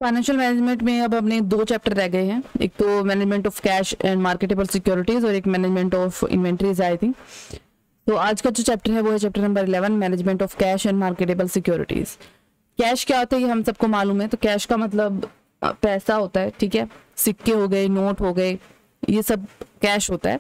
Financial management में अब अपने 2 चैप्टर रह गए हैं, एक तो management of cash and marketable securities और एक management of inventories I think. तो आज का जो चैप्टर है वो है chapter number 11, management of cash and marketable securities. Cash क्या होता है ये हम सबको मालूम है। तो कैश का मतलब पैसा होता है, ठीक है, सिक्के हो गए, नोट हो गए, ये सब कैश होता है।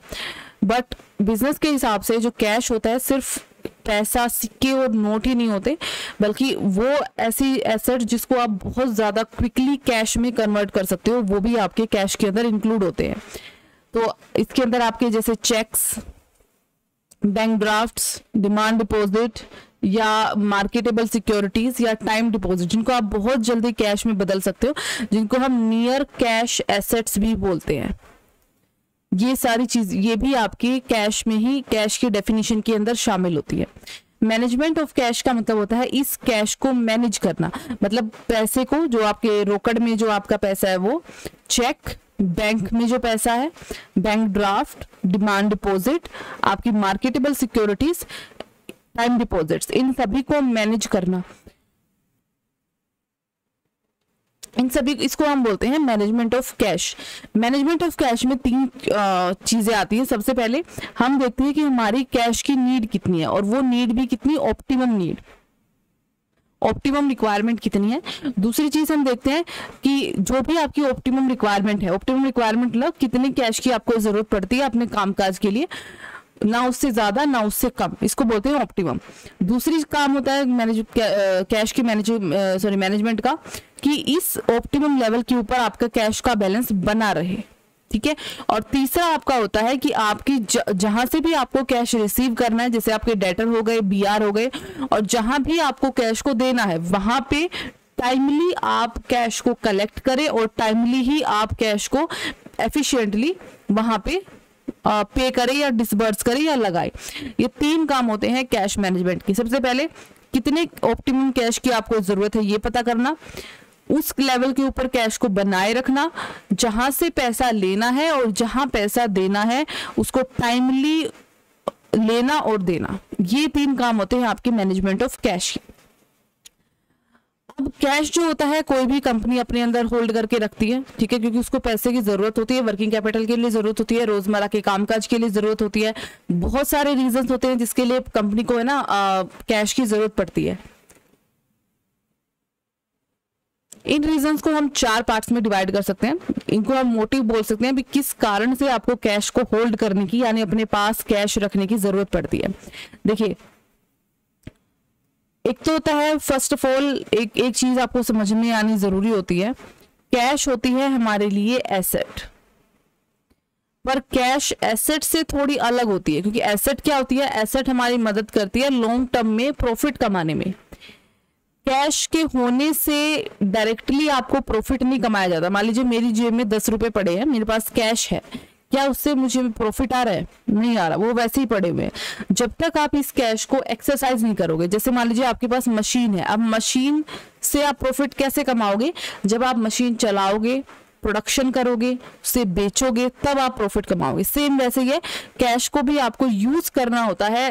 बट बिजनेस के हिसाब से जो कैश होता है सिर्फ पैसा, सिक्के और नोट ही नहीं होते, बल्कि वो ऐसी एसेट जिसको आप बहुत ज्यादा क्विकली कैश में कन्वर्ट कर सकते हो, वो भी आपके कैश के अंदर इंक्लूड होते हैं। तो इसके अंदर आपके जैसे cheques, bank drafts, demand deposit या मार्केटेबल सिक्योरिटीज या टाइम डिपॉजिट, जिनको आप बहुत जल्दी कैश में बदल सकते हो, जिनको हम नियर कैश एसेट्स भी बोलते हैं। ये सारी चीज ये भी आपके कैश में ही, कैश की डेफिनेशन के अंदर शामिल होती है। मैनेजमेंट ऑफ कैश का मतलब होता है इस कैश को मैनेज करना, मतलब पैसे को, जो आपके रोकड़ में जो आपका पैसा है वो, चेक, बैंक में जो पैसा है, बैंक ड्राफ्ट, डिमांड डिपॉजिट, आपकी मार्केटेबल सिक्योरिटीज, टाइम डिपॉजिट्स, इन सभी को मैनेज करना, इन सभी, इसको हम बोलते हैं management of cash. Management of cash में 3 चीजें आती हैं। सबसे पहले हम देखते हैं कि हमारी कैश की नीड कितनी है, और वो नीड भी कितनी, ऑप्टिमम नीड, ऑप्टिमम रिक्वायरमेंट कितनी है। दूसरी चीज हम देखते हैं कि जो भी आपकी ऑप्टिमम रिक्वायरमेंट है, ऑप्टिमम रिक्वायरमेंट मतलब कितनी कैश की आपको जरूरत पड़ती है अपने कामकाज के लिए, ना उससे ज्यादा ना उससे कम, इसको बोलते हैं ऑप्टिमम। दूसरी काम होता है कैश की मैनेजमेंट का, कि इस ऑप्टिमम लेवल के ऊपर आपका कैश का बैलेंस बना रहे, ठीक है। और तीसरा आपका होता है कि आपकी जहां से भी आपको कैश रिसीव करना है, जैसे आपके डेटर हो गए, बीआर हो गए, और जहां भी आपको कैश को देना है वहां पे टाइमली आप कैश को कलेक्ट करें और टाइमली ही आप कैश को एफिशिएंटली वहां पे पे करें या डिसबर्स करें या लगाए। ये 3 काम होते हैं कैश मैनेजमेंट के। सबसे पहले कितने ऑप्टिमम कैश की आपको जरूरत है ये पता करना, उस लेवल के ऊपर कैश को बनाए रखना, जहां से पैसा लेना है और जहां पैसा देना है उसको टाइमली लेना और देना, ये 3 काम होते हैं आपके मैनेजमेंट ऑफ कैश के। अब कैश जो होता है कोई भी कंपनी अपने अंदर होल्ड करके रखती है, ठीक है, क्योंकि उसको पैसे की जरूरत होती है, वर्किंग कैपिटल के लिए जरूरत होती है, रोजमर्रा के कामकाज के लिए जरूरत होती है, बहुत सारे रीजन होते हैं जिसके लिए कंपनी को है ना कैश की जरूरत पड़ती है। इन रीजंस को हम 4 पार्ट्स में डिवाइड कर सकते हैं। इनको हम मोटिव बोल सकते हैं भी किस कारण से आपको कैश को होल्ड करने की, यानी अपने पास कैश रखने की जरूरत पड़ती है। देखिए, एक तो होता है फर्स्ट ऑफ ऑल, एक चीज आपको समझ में आनी जरूरी होती है, कैश होती है हमारे लिए एसेट, पर कैश एसेट से थोड़ी अलग होती है, क्योंकि एसेट क्या होती है, एसेट हमारी मदद करती है लॉन्ग टर्म में प्रॉफिट कमाने में। कैश के होने से डायरेक्टली आपको प्रॉफिट नहीं कमाया जाता। मान लीजिए मेरी जेब में 10 रुपए पड़े हैं, मेरे पास कैश है, क्या उससे मुझे प्रॉफिट आ रहा है? नहीं आ रहा, वो वैसे ही पड़े हुए हैं। जब तक आप इस कैश को एक्सरसाइज नहीं करोगे, जैसे मान लीजिए आपके पास मशीन है, अब मशीन से आप प्रॉफिट कैसे कमाओगे? जब आप मशीन चलाओगे, प्रोडक्शन करोगे, उसे बेचोगे, तब आप प्रॉफिट कमाओगे। सेम वैसे ही है, कैश को भी आपको यूज करना होता है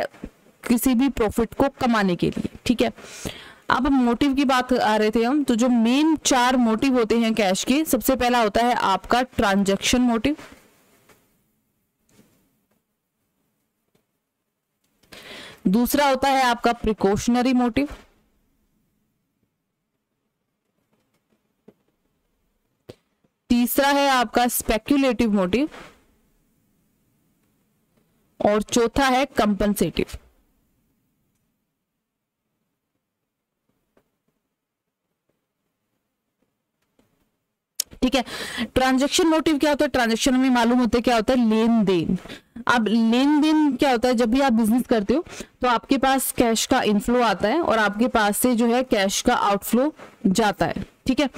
किसी भी प्रॉफिट को कमाने के लिए, ठीक है। अब मोटिव की बात आ रहे थे हम, तो जो मेन 4 मोटिव होते हैं कैश के, सबसे पहला होता है आपका ट्रांजैक्शन मोटिव, दूसरा होता है आपका प्रिकॉशनरी मोटिव, तीसरा है आपका स्पेक्युलेटिव मोटिव, और चौथा है कंपनसेटिव। ठीक है। ट्रांजैक्शन मोटिव क्या होता है? ट्रांजैक्शन हमें मालूम होता है क्या होता है, लेन देन। अब लेन देन क्या होता है, जब भी आप बिजनेस करते हो तो आपके पास कैश का इनफ्लो आता है और आपके पास से जो है कैश का आउटफ्लो जाता है, ठीक है।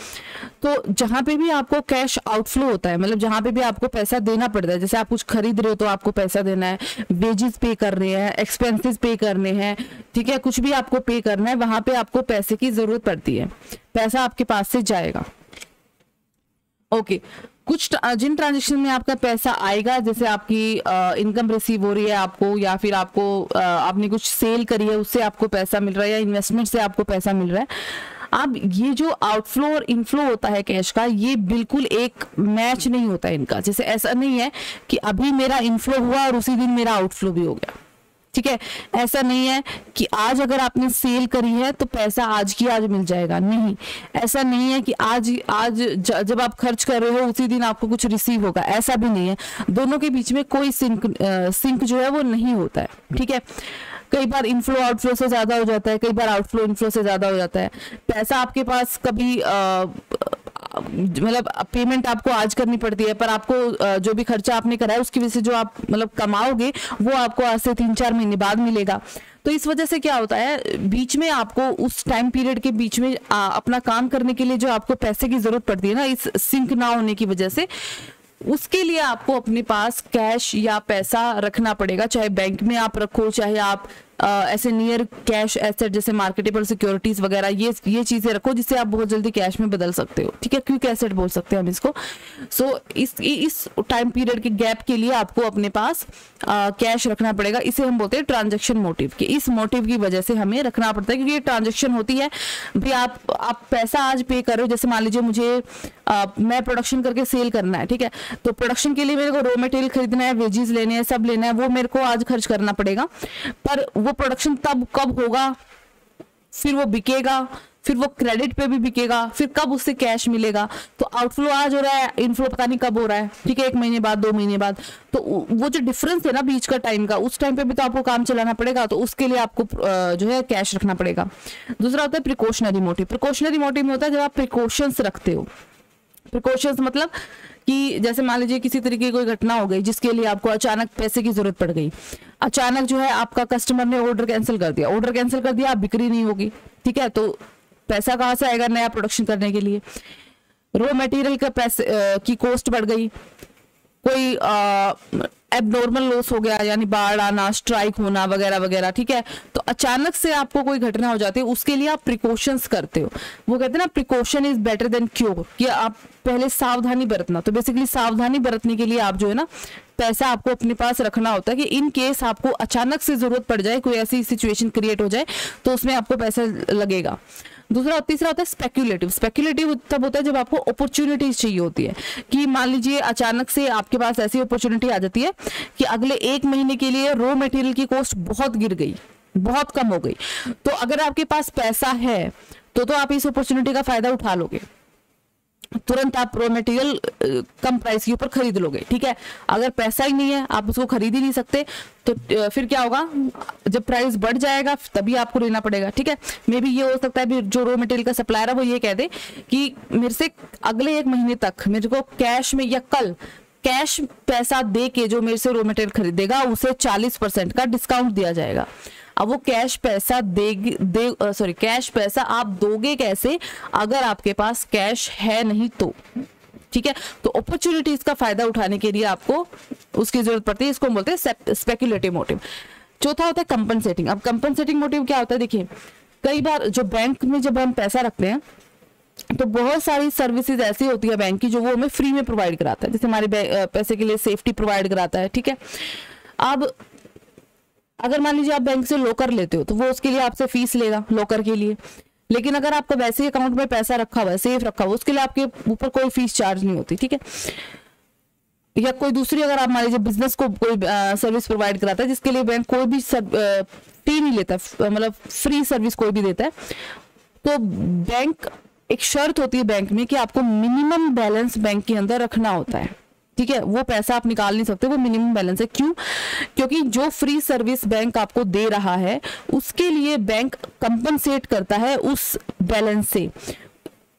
तो जहां पे भी आपको कैश आउटफ्लो होता है, मतलब जहां पे भी आपको पैसा देना पड़ता है, जैसे आप कुछ खरीद रहे हो तो आपको पैसा देना है, वेजेस पे कर रहे हैं, एक्सपेंसेस पे करने हैं, ठीक है, कुछ भी आपको पे करना है, वहां पे आपको पैसे की जरूरत पड़ती है, पैसा आपके पास से जाएगा। ओके, कुछ जिन ट्रांजेक्शन में आपका पैसा आएगा, जैसे आपकी इनकम रिसीव हो रही है आपको, या फिर आपको आपने कुछ सेल करी है उससे आपको पैसा मिल रहा है, या इन्वेस्टमेंट से आपको पैसा मिल रहा है, अब ये जो आउटफ्लो और इनफ्लो होता है कैश का, ये बिल्कुल एक मैच नहीं होता है इनका। जैसे ऐसा नहीं है कि अभी मेरा इनफ्लो हुआ और उसी दिन मेरा आउटफ्लो भी हो गया, ठीक है। ऐसा नहीं है कि आज अगर आपने सेल करी है तो पैसा आज की आज मिल जाएगा, नहीं। ऐसा नहीं है कि आज जब आप खर्च कर रहे हो उसी दिन आपको कुछ रिसीव होगा, ऐसा भी नहीं है। दोनों के बीच में कोई सिंक जो है वो नहीं होता है, ठीक है। कई बार इनफ्लो आउटफ्लो से ज्यादा हो जाता है, कई बार आउटफ्लो इनफ्लो से ज्यादा हो जाता है। पैसा आपके पास कभी मतलब पेमेंट आपको आज करनी पड़ती है, पर आपको जो भी खर्चा आपने करा है उसकी वजह से जो आप मतलब कमाओगे वो आपको आज से 3-4 महीने बाद मिलेगा। तो इस वजह से क्या होता है, बीच में आपको उस टाइम पीरियड के बीच में अपना काम करने के लिए जो आपको पैसे की जरूरत पड़ती है ना, इस सिंक ना होने की वजह से, उसके लिए आपको अपने पास कैश या पैसा रखना पड़ेगा। चाहे बैंक में आप रखो, चाहे आप ऐसे नियर कैश एसेट जैसे मार्केटेबल सिक्योरिटीज वगैरह ये चीजें रखो जिससे आप बहुत जल्दी कैश में बदल सकते हो, ठीक है। क्विक एसेट बोल सकते हैं हम इसको। सो इस टाइम पीरियड के गैप के लिए आपको अपने पास कैश रखना पड़ेगा। इसे हम बोलते हैं ट्रांजैक्शन मोटिव के। इस मोटिव की वजह से हमें रखना पड़ता है, क्योंकि ये ट्रांजैक्शन होती है भाई, आप पैसा आज पे कर रहे हो। जैसे मान लीजिए मुझे मैं प्रोडक्शन करके सेल करना है, ठीक है। तो प्रोडक्शन के लिए मेरे को रॉ मटेरियल खरीदना है, वेजेस लेने हैं, सब लेना है, वो मेरे को आज खर्च करना पड़ेगा। पर वो प्रोडक्शन तब कब होगा, फिर वो बिकेगा, फिर वो क्रेडिट पे भी बिकेगा, फिर कब उससे कैश मिलेगा। तो आउटफ्लो आज हो रहा है, इनफ्लो पता नहीं कब हो रहा है, ठीक है, 1 महीने बाद, 2 महीने बाद। तो वो जो डिफरेंस है ना बीच का टाइम का, उस टाइम पे भी तो आपको काम चलाना पड़ेगा, तो उसके लिए आपको जो है कैश रखना पड़ेगा। दूसरा होता है प्रिकॉशनरी मोटिव। प्रिकॉशनरी मोटिव में होता है जब आप प्रिकॉशंस रखते हो। प्रिकॉशंस मतलब कि जैसे मान लीजिए किसी तरीके की कोई घटना हो गई जिसके लिए आपको अचानक पैसे की जरूरत पड़ गई। अचानक जो है आपका कस्टमर ने ऑर्डर कैंसिल कर दिया, आप बिक्री नहीं होगी, ठीक है। तो पैसा कहाँ से आएगा नया प्रोडक्शन करने के लिए? रॉ मटेरियल का पैसे की कॉस्ट बढ़ गई, कोई एबनॉर्मल लॉस हो गया, यानी बाढ़ आना, स्ट्राइक होना वगैरह वगैरह, ठीक है। तो अचानक से आपको कोई घटना हो जाती है, उसके लिए आप प्रिकॉशंस करते हो। वो कहते हैं ना precaution is better than cure, कि आप पहले सावधानी बरतना। तो बेसिकली सावधानी बरतने के लिए आप जो है ना पैसा आपको अपने पास रखना होता है कि इन केस आपको अचानक से जरूरत पड़ जाए, कोई ऐसी सिचुएशन क्रिएट हो जाए तो उसमें आपको पैसा लगेगा। तीसरा होता है स्पेक्युलेटिव। स्पेक्युलेटिव तब होता है जब आपको अपॉर्चुनिटीज चाहिए होती है, कि मान लीजिए अचानक से आपके पास ऐसी अपॉर्चुनिटी आ जाती है कि अगले 1 महीने के लिए रॉ मटेरियल की कॉस्ट बहुत गिर गई, बहुत कम हो गई। तो अगर आपके पास पैसा है तो आप इस अपॉर्चुनिटी का फायदा उठा लोगे, तुरंत आप रॉ मटेरियल कम प्राइस के ऊपर खरीद लोगे, ठीक है। अगर पैसा ही नहीं है, आप उसको खरीद ही नहीं सकते, तो फिर क्या होगा, जब प्राइस बढ़ जाएगा तभी आपको लेना पड़ेगा, ठीक है। मे बी ये हो सकता है जो रॉ मटेरियल का सप्लायर है वो ये कह दे कि मेरे से अगले 1 महीने तक मेरे को कैश में या कल कैश पैसा दे के जो मेरे से रॉ मटेरियल खरीदेगा उसे 40% का डिस्काउंट दिया जाएगा। अब वो कैश पैसा कैश पैसा आप दोगे कैसे अगर आपके पास कैश है नहीं तो, ठीक है। तो अपॉर्चुनिटीज का फायदा उठाने के लिए आपको उसकी जरूरत पड़ती है, इसको हम बोलते हैं स्पेक्युलेटिव मोटिव। चौथा होता है कंपनसेटिंग। अब कंपनसेटिंग मोटिव क्या होता है, देखिए कई बार जो बैंक में जब हम पैसा रखते हैं तो बहुत सारी सर्विसेज ऐसी होती है बैंक की जो वो हमें फ्री में प्रोवाइड कराता है। जैसे हमारे पैसे के लिए सेफ्टी प्रोवाइड कराता है, ठीक है। अब अगर मान लीजिए आप बैंक से लॉकर लेते हो तो वो उसके लिए आपसे फीस लेगा लॉकर के लिए, लेकिन अगर आपका वैसे ही अकाउंट में पैसा रखा हुआ है, सेफ रखा हुआ, उसके लिए आपके ऊपर कोई फीस चार्ज नहीं होती, ठीक है। या कोई दूसरी अगर आप मान लीजिए बिजनेस को कोई सर्विस प्रोवाइड कराता है जिसके लिए बैंक कोई भी फी नहीं लेता, मतलब फ्री सर्विस कोई भी देता है, तो बैंक एक शर्त होती है बैंक में कि आपको मिनिमम बैलेंस बैंक के अंदर रखना होता है, ठीक है। वो पैसा आप निकाल नहीं सकते, वो मिनिमम बैलेंस है। क्यों? क्योंकि जो फ्री सर्विस बैंक आपको दे रहा है उसके लिए बैंक कंपनसेट करता है उस बैलेंस से।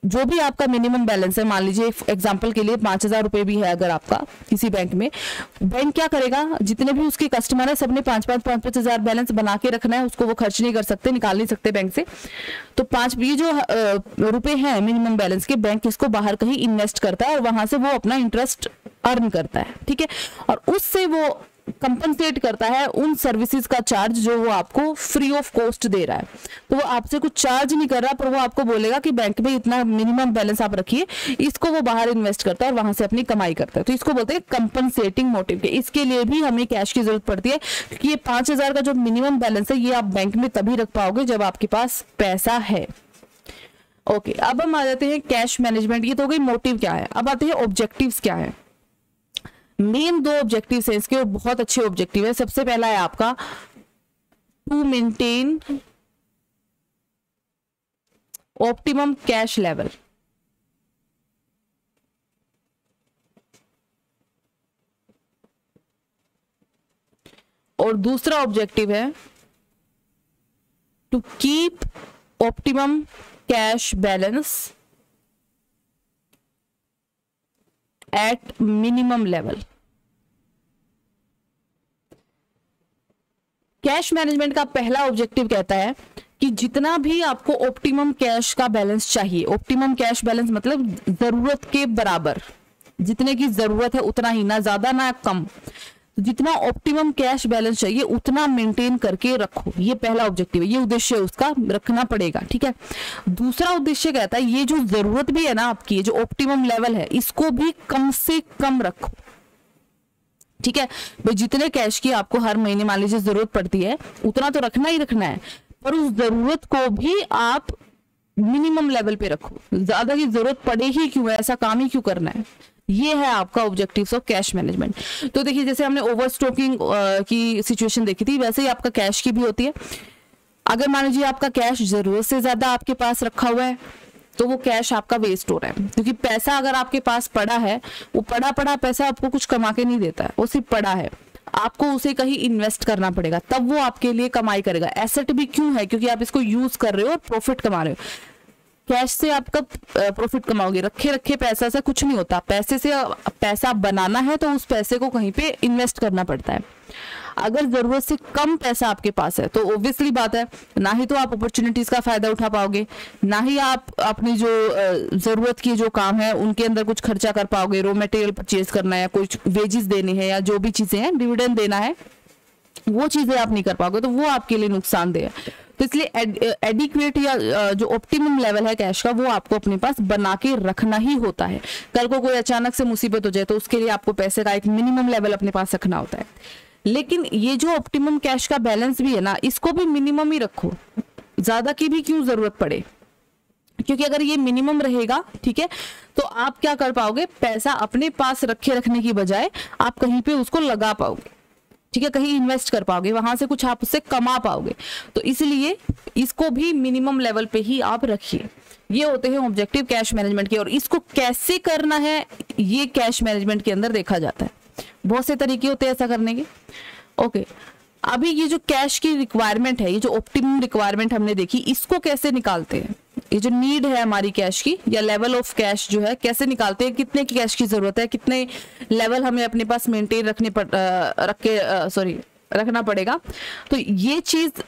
जो भी आपका मिनिमम बैलेंस है, मान लीजिए एग्जांपल के लिए 5,000 रुपए भी है अगर आपका किसी बैंक में, बैंक क्या करेगा, जितने भी उसके कस्टमर है सबने 5,000 बैलेंस बना के रखना है, उसको वो खर्च नहीं कर सकते, निकाल नहीं सकते बैंक से। तो 5 ये जो रुपए हैं मिनिमम बैलेंस के, बैंक इसको बाहर कहीं इन्वेस्ट करता है और वहां से वो अपना इंटरेस्ट अर्न करता है, ठीक है। और उससे वो कंपनसेट करता है उन सर्विसेज का चार्ज जो वो आपको फ्री ऑफ कॉस्ट दे रहा है। तो वो आपसे कुछ चार्ज नहीं कर रहा, पर वो आपको बोलेगा कि बैंक में इतना मिनिमम बैलेंस आप रखिए, इसको वो बाहर इन्वेस्ट करता है और वहां से अपनी कमाई करता है। तो इसको बोलते हैं कंपनसेटिंग मोटिव। इसके लिए भी हमें कैश की जरूरत पड़ती है, क्योंकि ये 5,000 का जो मिनिमम बैलेंस है ये आप बैंक में तभी रख पाओगे जब आपके पास पैसा है। ओके, अब हम आ जाते हैं कैश मैनेजमेंट। ये तो हो गई मोटिव क्या है। अब आते हैं ऑब्जेक्टिव्स क्या है। मेन दो ऑब्जेक्टिव्स हैं इसके और बहुत अच्छे ऑब्जेक्टिव है। सबसे पहला है आपका to maintain optimum cash level. और दूसरा ऑब्जेक्टिव है to keep optimum cash balance at minimum level. Cash management का पहला ऑब्जेक्टिव कहता है कि जितना भी आपको ऑप्टिमम कैश का बैलेंस चाहिए, ऑप्टिमम कैश बैलेंस मतलब जरूरत के बराबर, जितने की जरूरत है उतना ही, ना ज्यादा ना कम, तो जितना ऑप्टिमम कैश बैलेंस चाहिए उतना मेंटेन करके रखो। ये पहला ऑब्जेक्टिव है, ये उद्देश्य उसका रखना पड़ेगा, ठीक है। दूसरा उद्देश्य कहता है ये जो जरूरत भी है ना आपकी, जो ऑप्टिमम लेवल है, इसको भी कम से कम रखो, ठीक है। भाई जितने कैश की आपको हर महीने मान लीजिए जरूरत पड़ती है उतना तो रखना ही रखना है, पर उस जरूरत को भी आप मिनिमम लेवल पे रखो। ज्यादा की जरूरत पड़े ही क्यों है, ऐसा काम ही क्यों करना है। ये है आपका ऑब्जेक्टिव्स ऑफ कैश मैनेजमेंट। तो देखिए जैसे हमने ओवर स्टॉकिंग की सिचुएशन देखी थी, वैसे ही आपका कैश की भी होती है। अगर मान लीजिए आपका कैश जरूरत से ज्यादा आपके पास रखा हुआ है तो वो कैश आपका वेस्ट हो रहा है, क्योंकि पैसा अगर आपके पास पड़ा है, वो पड़ा पैसा आपको कुछ कमा के नहीं देता है, वो सिर्फ पड़ा है, आपको उसे कहीं इन्वेस्ट करना पड़ेगा तब वो आपके लिए कमाई करेगा। एसेट भी क्यों है, क्योंकि आप इसको यूज कर रहे हो और प्रॉफिट कमा रहे हो। कैश से आप कब प्रॉफिट कमाओगे, रखे रखे पैसा से कुछ नहीं होता। पैसे से पैसा बनाना है तो उस पैसे को कहीं पे इन्वेस्ट करना पड़ता है। अगर जरूरत से कम पैसा आपके पास है तो ऑब्वियसली बात है, ना ही तो आप अपॉर्चुनिटीज का फायदा उठा पाओगे, ना ही आप अपनी जो जरूरत की जो काम है उनके अंदर कुछ खर्चा कर पाओगे। रॉ मटेरियल परचेज करना है, कुछ वेजेस देने हैं, या जो भी चीजें हैं, डिविडेंड देना है, वो चीजें आप नहीं कर पाओगे, तो वो आपके लिए नुकसानदेह है। तो इसलिए एडिक्वेट या जो ऑप्टिमम लेवल है कैश का, वो आपको अपने पास बना के रखना ही होता है। कल को कोई अचानक से मुसीबत हो जाए तो उसके लिए आपको पैसे का एक मिनिमम लेवल अपने पास रखना होता है। लेकिन ये जो ऑप्टिमम कैश का बैलेंस भी है ना, इसको भी मिनिमम ही रखो, ज्यादा की भी क्यों जरूरत पड़े, क्योंकि अगर ये मिनिमम रहेगा, ठीक है, तो आप क्या कर पाओगे, पैसा अपने पास रखने की बजाय आप कहीं पे उसको लगा पाओगे, ठीक है, कहीं इन्वेस्ट कर पाओगे, वहां से कुछ आप उससे कमा पाओगे। तो इसलिए इसको भी मिनिमम लेवल पे ही आप रखिए। ये होते हैं ऑब्जेक्टिव कैश मैनेजमेंट के। और इसको कैसे करना है ये कैश मैनेजमेंट के अंदर देखा जाता है। बहुत से तरीके होते हैं ऐसा करने के। ओके, अभी ये जो कैश की रिक्वायरमेंट है, ये जो ऑप्टिमम रिक्वायरमेंट हमने देखी, इसको कैसे निकालते हैं। ये जो नीड है हमारी कैश की, या लेवल ऑफ कैश जो है, कैसे निकालते हैं, कितने की कैश की जरूरत है, कितने लेवल हमें अपने पास मेंटेन रखना पड़ेगा। तो ये चीज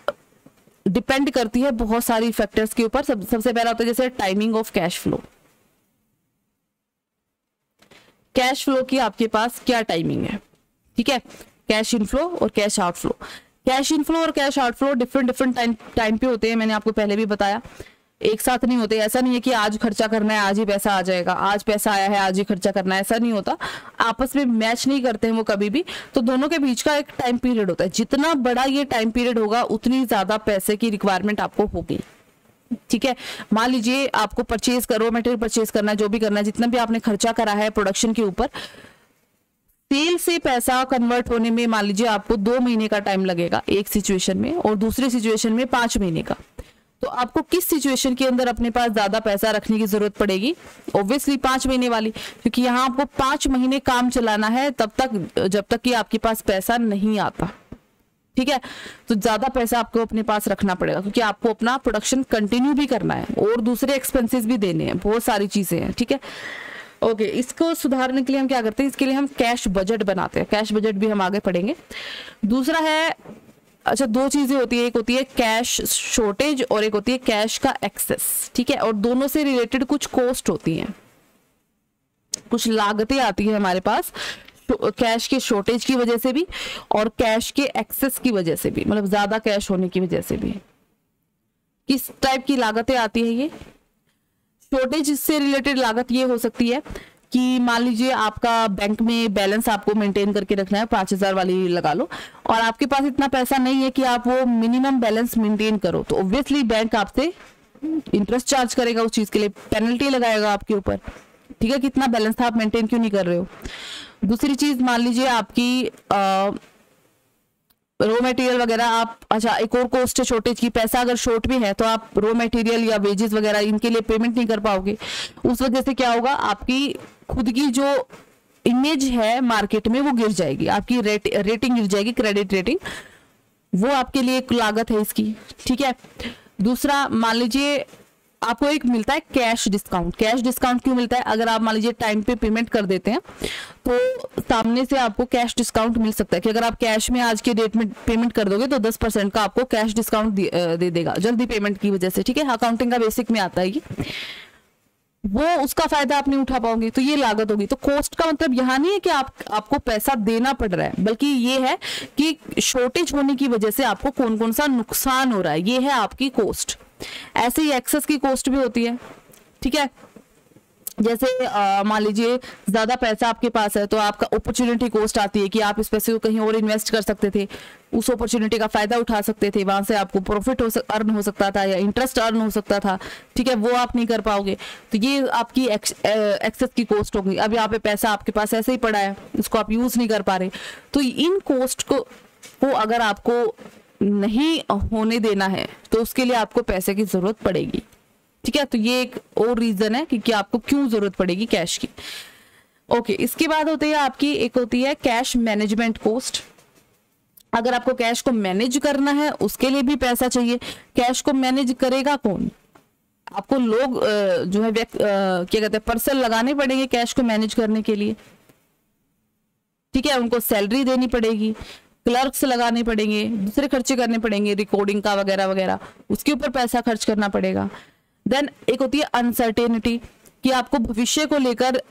डिपेंड करती है बहुत सारी फैक्टर्स के ऊपर। सबसे पहला होता है जैसे timing of cash flow. Cash flow की आपके पास क्या टाइमिंग है, ठीक है, कैश इनफ्लो और कैश आउटफ्लो। कैश इनफ्लो और कैश आउटफ्लो डिफरेंट टाइम पे होते हैं, मैंने आपको पहले भी बताया, एक साथ नहीं होते। ऐसा नहीं है कि आज खर्चा करना है आज ही पैसा आ जाएगा, आज पैसा आया है आज ही खर्चा करना है, ऐसा नहीं होता। आपस में मैच नहीं करते हैं वो कभी भी। तो दोनों के बीच का एक टाइम पीरियड होता है। जितना बड़ा ये टाइम पीरियड होगा उतनी ज्यादा पैसे की रिक्वायरमेंट आपको होगी, ठीक है। मान लीजिए आपको परचेज करो, मटेरियल परचेज करना है, जो भी करना है, जितना भी आपने खर्चा करा है प्रोडक्शन के ऊपर, सेल से पैसा कन्वर्ट होने में मान लीजिए आपको 2 महीने का टाइम लगेगा एक सिचुएशन में, और दूसरी सिचुएशन में 5 महीने का। तो आपको किस सिचुएशन के अंदर अपने पास ज्यादा पैसा रखने की जरूरत पड़ेगी? ऑब्वियसली 5 महीने वाली, क्योंकि यहाँ आपको 5 महीने काम चलाना है तब तक जब तक कि आपके पास पैसा नहीं आता, ठीक है। तो ज्यादा पैसा आपको अपने पास रखना पड़ेगा, क्योंकि आपको अपना प्रोडक्शन कंटिन्यू भी करना है और दूसरे एक्सपेंसेस भी देने हैं, बहुत सारी चीजें हैं, ठीक है। ओके, इसको सुधारने के लिए हम क्या करते हैं, इसके लिए हम कैश बजट बनाते हैं। कैश बजट भी हम आगे पढ़ेंगे। दूसरा है, अच्छा, 2 चीजें होती है, एक होती है कैश शॉर्टेज और एक होती है कैश का एक्सेस, ठीक है। और दोनों से रिलेटेड कुछ कॉस्ट होती हैं, कुछ लागतें आती है हमारे पास, कैश के शॉर्टेज की वजह से भी और कैश के एक्सेस की वजह से भी, मतलब ज्यादा कैश होने की वजह से भी। किस टाइप की लागतें आती है ये? शॉर्टेज से रिलेटेड लागत ये हो सकती है कि मान लीजिए आपका बैंक में बैलेंस आपको मेंटेन करके रखना है, 5000 वाली लगा लो, और आपके पास इतना पैसा नहीं है कि आप वो मिनिमम बैलेंस मेंटेन करो, तो ऑब्वियसली बैंक आपसे इंटरेस्ट चार्ज करेगा उस चीज के लिए, पेनल्टी लगाएगा आपके ऊपर, ठीक है, कितना बैलेंस था आप मेंटेन क्यों नहीं कर रहे हो। दूसरी चीज मान लीजिए आपकी रॉ मटेरियल वगैरह आप, अच्छा एक और कॉस्ट है शॉर्टेज की, पैसा अगर शॉर्ट भी है तो आप रॉ मटेरियल या वेजेस वगैरह इनके लिए पेमेंट नहीं कर पाओगे। उस वजह से क्या होगा, आपकी खुद की जो इमेज है मार्केट में वो गिर जाएगी, आपकी रेटिंग गिर जाएगी, क्रेडिट रेटिंग, वो आपके लिए एक लागत है इसकी, ठीक है। दूसरा मान लीजिए आपको एक मिलता है कैश डिस्काउंट। कैश डिस्काउंट क्यों मिलता है, अगर आप मान लीजिए टाइम पे पेमेंट कर देते हैं तो सामने से आपको कैश डिस्काउंट मिल सकता है कि अगर आप कैश में आज के डेट में पेमेंट कर दोगे तो 10% का आपको कैश डिस्काउंट दे देगा जल्दी पेमेंट की वजह से, ठीक है, अकाउंटिंग का बेसिक में आता है ये, वो उसका फायदा आप नहीं उठा पाओगे, तो ये लागत होगी। तो कॉस्ट का मतलब यहाँ नहीं है कि आपको पैसा देना पड़ रहा है, बल्कि ये है कि शॉर्टेज होने की वजह से आपको कौन कौन सा नुकसान हो रहा है, ये है आपकी कॉस्ट। ऐसे ही एक्सेस की कॉस्ट भी होती है, ठीक है, जैसे मान लीजिए ज्यादा पैसा आपके पास है तो आपका अपॉर्चुनिटी कॉस्ट आती है कि आप इस पैसे को कहीं और इन्वेस्ट कर सकते थे, उस अपॉर्चुनिटी का फायदा उठा सकते थे, वहां से आपको प्रॉफिट अर्न हो सकता था या इंटरेस्ट अर्न हो सकता था, ठीक है, वो आप नहीं कर पाओगे, तो ये आपकी एक्सेस की कॉस्ट होगी। अब यहाँ पे पैसा आपके पास ऐसे ही पड़ा है, इसको आप यूज नहीं कर पा रहे, तो इन कॉस्ट को अगर आपको नहीं होने देना है तो उसके लिए आपको पैसे की जरूरत पड़ेगी, ठीक है। तो ये एक और रीजन है कि आपको क्यों जरूरत पड़ेगी कैश की। ओके, इसके बाद होती है आपकी, एक होती है कैश मैनेजमेंट कॉस्ट। अगर आपको कैश को मैनेज करना है उसके लिए भी पैसा चाहिए। कैश को मैनेज करेगा कौन, आपको लोग जो है क्या कहते हैं पर्सन लगाने पड़ेंगे कैश को मैनेज करने के लिए, ठीक है, उनको सैलरी देनी पड़ेगी, क्लर्क्स लगाने पड़ेंगे, दूसरे खर्चे करने पड़ेंगे, रिकॉर्डिंग का वगैरह वगैरह, उसके ऊपर पैसा खर्च करना पड़ेगा। देन एक होती है अनसर्टेनिटी, कि आपको भविष्य को लेकर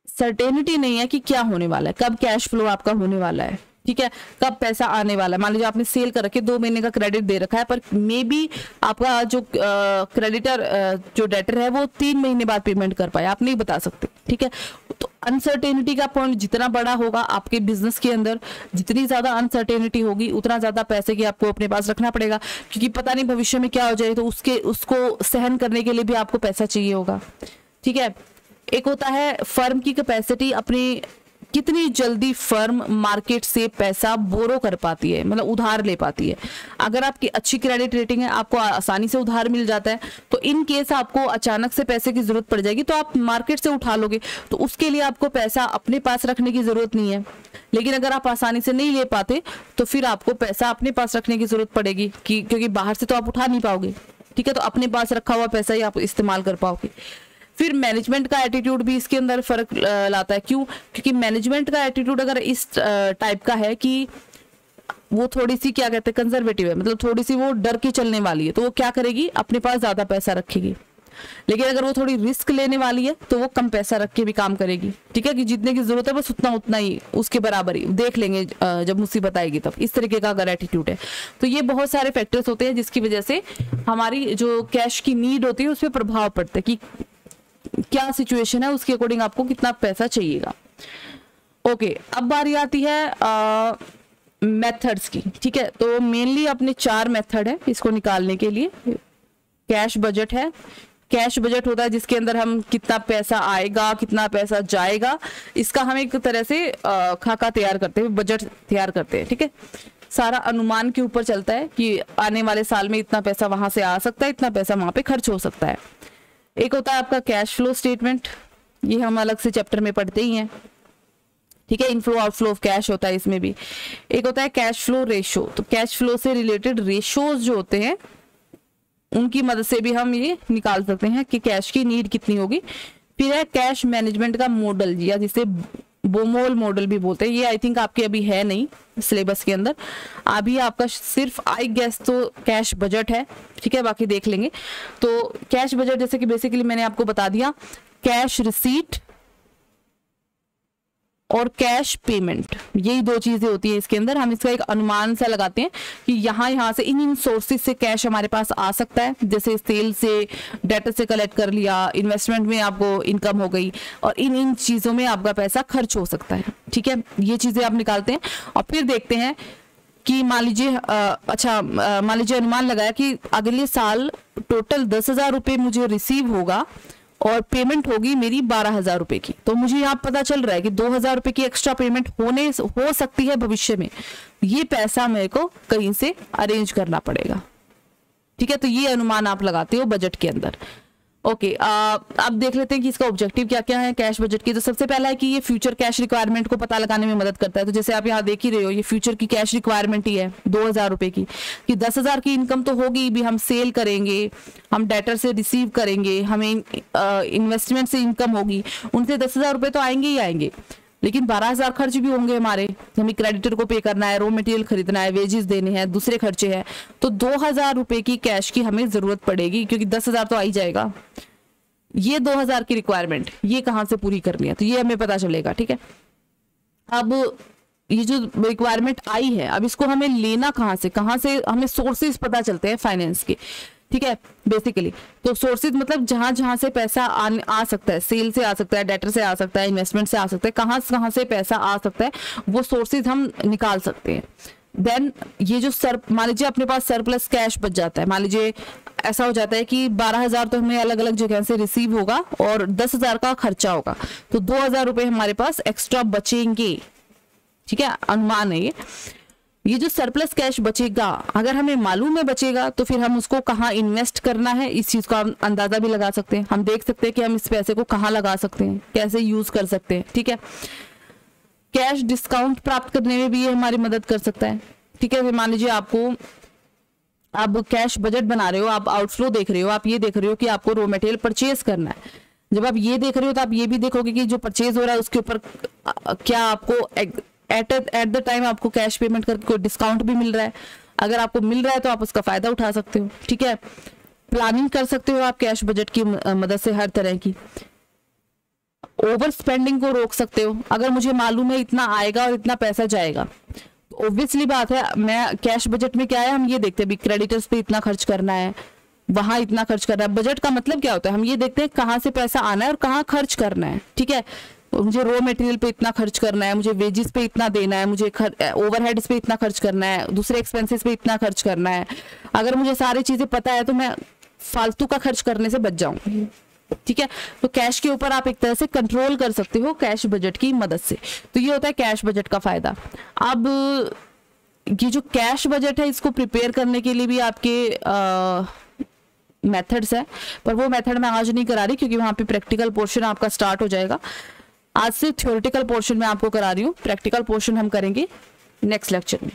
सर्टेनिटी नहीं है कि क्या होने वाला है, कब कैश फ्लो आपका होने वाला है, ठीक है, कब पैसा आने वाला है। मान लीजिए आपने सेल कर रखे 2 महीने का क्रेडिट दे रखा है, पर मे बी आपका जो क्रेडिटर जो डेटर है वो 3 महीने बाद पेमेंट कर पाए, आप नहीं बता सकते, ठीक है। तो अनसर्टेनिटी का पॉइंट जितना बड़ा होगा आपके बिजनेस के अंदर, जितनी ज्यादा अनसर्टेनिटी होगी उतना ज्यादा पैसे की आपको अपने पास रखना पड़ेगा, क्योंकि पता नहीं भविष्य में क्या हो जाए, तो उसको सहन करने के लिए भी आपको पैसा चाहिए होगा, ठीक है। एक होता है फर्म की कैपेसिटी, अपनी कितनी जल्दी फर्म मार्केट से पैसा बोरो कर पाती है, मतलब उधार ले पाती है। अगर आपकी अच्छी क्रेडिट रेटिंग है, आपको आसानी से उधार मिल जाता है, तो इन केस आपको अचानक से पैसे की जरूरत पड़ जाएगी तो आप मार्केट से उठा लोगे, तो उसके लिए आपको पैसा अपने पास रखने की जरूरत नहीं है। लेकिन अगर आप आसानी से नहीं ले पाते तो फिर आपको पैसा अपने पास रखने की जरूरत पड़ेगी, क्योंकि बाहर से तो आप उठा नहीं पाओगे, ठीक है, तो अपने पास रखा हुआ पैसा ही आप इस्तेमाल कर पाओगे। फिर मैनेजमेंट का एटीट्यूड भी इसके अंदर फर्क लाता है। क्यों? क्योंकि मैनेजमेंट का एटीट्यूड अगर इस टाइप का है कि वो थोड़ी सी क्या कहते हैं कंजर्वेटिव है, मतलब थोड़ी सी वो डर के चलने वाली है, तो वो क्या करेगी, अपने पास ज्यादा पैसा रखेगी। लेकिन अगर वो थोड़ी रिस्क लेने वाली है तो वो कम पैसा रख के भी काम करेगी, ठीक है, कि जितने की जरूरत है बस उतना ही, उसके बराबर ही, देख लेंगे जब मुसीबत आएगी तब। इस तरीके का अगर एटीट्यूड है तो ये बहुत सारे फैक्टर्स होते हैं जिसकी वजह से हमारी जो कैश की नीड होती है उस पर प्रभाव पड़ता है कि क्या सिचुएशन है, उसके अकॉर्डिंग आपको कितना पैसा चाहिएगा। ओके, अब बारी आती है मेथड्स की, ठीक है। तो मेनली अपने 4 मेथड है इसको निकालने के लिए। कैश बजट है, कैश बजट होता है जिसके अंदर हम कितना पैसा आएगा कितना पैसा जाएगा इसका हम एक तरह से खाका तैयार करते हैं, बजट तैयार करते हैं, ठीक है। सारा अनुमान के ऊपर चलता है कि आने वाले साल में इतना पैसा वहां से आ सकता है, इतना पैसा वहां पे खर्च हो सकता है। एक होता है आपका कैश फ्लो स्टेटमेंट, ये हम अलग से चैप्टर में पढ़ते ही हैं, ठीक है। इनफ्लो आउटफ्लो ऑफ कैश होता है इसमें भी। एक होता है कैश फ्लो रेशो, तो कैश फ्लो से रिलेटेड रेशोज जो होते हैं उनकी मदद से भी हम ये निकाल सकते हैं कि कैश की नीड कितनी होगी। फिर है कैश मैनेजमेंट का मॉडल, या जिसे बोमोल मॉडल भी बोलते हैं। ये आई थिंक आपके अभी है नहीं सिलेबस के अंदर, अभी आपका सिर्फ आई गेस तो कैश बजट है, ठीक है, बाकी देख लेंगे। तो कैश बजट जैसे कि बेसिकली मैंने आपको बता दिया, कैश रिसीट और कैश पेमेंट, यही 2 चीजें होती है इसके अंदर। हम इसका एक अनुमान सा लगाते हैं कि यहाँ से इन सोर्सेज से कैश हमारे पास आ सकता है, जैसे सेल से, डेटा से कलेक्ट कर लिया, इन्वेस्टमेंट में आपको इनकम हो गई, और इन चीजों में आपका पैसा खर्च हो सकता है, ठीक है। ये चीजें आप निकालते हैं और फिर देखते हैं कि मान लीजिए मान लीजिए अनुमान लगाया कि अगले साल टोटल 10,000 रुपये मुझे रिसीव होगा और पेमेंट होगी मेरी 12,000 रुपये की। तो मुझे यहाँ पता चल रहा है कि 2,000 रुपये की एक्स्ट्रा पेमेंट हो सकती है भविष्य में। ये पैसा मेरे को कहीं से अरेंज करना पड़ेगा, ठीक है। तो ये अनुमान आप लगाते हो बजट के अंदर। ओके, अब देख लेते हैं कि इसका ऑब्जेक्टिव क्या क्या है कैश बजट की। तो सबसे पहला है कि ये फ्यूचर कैश रिक्वायरमेंट को पता लगाने में मदद करता है। तो जैसे आप यहाँ देख ही रहे हो, ये फ्यूचर की कैश रिक्वायरमेंट ही है 2,000 रुपये की, कि 10,000 की इनकम तो होगी भी, हम सेल करेंगे, हम डेटर से रिसीव करेंगे, हमें इन्वेस्टमेंट से इनकम होगी, उनसे 10,000 रुपये तो आएंगे ही आएंगे, लेकिन 12,000 खर्च भी होंगे हमारे, हमें क्रेडिटर को पे करना है, रॉ मटेरियल खरीदना है, वेजेस देने हैं, दूसरे खर्चे हैं। तो 2,000 रुपये की कैश की हमें जरूरत पड़ेगी, क्योंकि 10,000 तो आ ही जाएगा। ये 2,000 की रिक्वायरमेंट ये कहाँ से पूरी करनी है, तो ये हमें पता चलेगा, ठीक है। अब ये जो रिक्वायरमेंट आई है, अब इसको हमें लेना कहाँ से हमें सोर्सेज पता चलते हैं फाइनेंस के, ठीक है। बेसिकली तो सोर्सेज मतलब जहां जहां से पैसा आ सकता है, सेल से आ सकता है, डेटर से आ सकता है, इन्वेस्टमेंट से आ सकता है, कहां से पैसा आ सकता है, वो सोर्सेज हम निकाल सकते हैं। देन ये जो मान लीजिए अपने पास सरप्लस कैश बच जाता है, मान लीजिए ऐसा हो जाता है कि 12,000 तो हमें अलग अलग जगह से रिसीव होगा और 10,000 का खर्चा होगा, तो 2,000 रुपये हमारे पास एक्स्ट्रा बचेंगे, ठीक है। अनुमान है ये जो सरप्लस कैश बचेगा, अगर हमें मालूम है बचेगा, तो फिर हम उसको कहाँ इन्वेस्ट करना है इस चीज का हम अंदाजा भी लगा सकते हैं। हम देख सकते हैं कि हम इस पैसे को कहाँ लगा सकते हैं, कैसे यूज कर सकते हैं, ठीक है। कैश डिस्काउंट प्राप्त करने में भी ये हमारी मदद कर सकता है, ठीक है। मान लीजिए आप कैश बजट बना रहे हो, आप आउटफ्लो देख रहे हो, आप ये देख रहे हो कि आपको रॉ मटेरियल परचेज करना है। जब आप ये देख रहे हो तो आप ये भी देखोगे कि जो परचेज हो रहा है उसके ऊपर क्या आपको एट द टाइम आपको कैश पेमेंट करके कोई डिस्काउंट भी मिल रहा है। अगर आपको मिल रहा है तो आप उसका फायदा उठा सकते हो, ठीक है। प्लानिंग कर सकते हो आप कैश बजट की मदद से हर तरह की। ओवर स्पेंडिंग को रोक सकते हो, अगर मुझे मालूम है इतना आएगा और इतना पैसा जाएगा, ऑब्वियसली बात है मैं कैश बजट में क्या है हम ये देखते हैं क्रेडिटर्स पे इतना खर्च करना है, वहां इतना खर्च करना है। बजट का मतलब क्या होता है, हम ये देखते हैं कहाँ से पैसा आना है और कहाँ खर्च करना है, ठीक है। मुझे रॉ मटेरियल पे इतना खर्च करना है, मुझे वेजेस पे इतना देना है, मुझे ओवरहेड्स पे इतना खर्च करना है, दूसरे एक्सपेंसेस पे इतना खर्च करना है। अगर मुझे सारी चीजें पता है तो मैं फालतू का खर्च करने से बच जाऊंगी, ठीक है। तो कैश के ऊपर आप एक तरह से कंट्रोल कर सकते हो कैश बजट की मदद से। तो ये होता है कैश बजट का फायदा। अब ये जो कैश बजट है इसको प्रिपेयर करने के लिए भी आपके मेथड्स है, पर वो मेथड मैं आज नहीं करा रही क्योंकि वहां पे प्रैक्टिकल पोर्शन आपका स्टार्ट हो जाएगा। आज से थ्योरेटिकल पोर्शन में आपको करा रही हूँ, प्रैक्टिकल पोर्शन हम करेंगे नेक्स्ट लेक्चर में।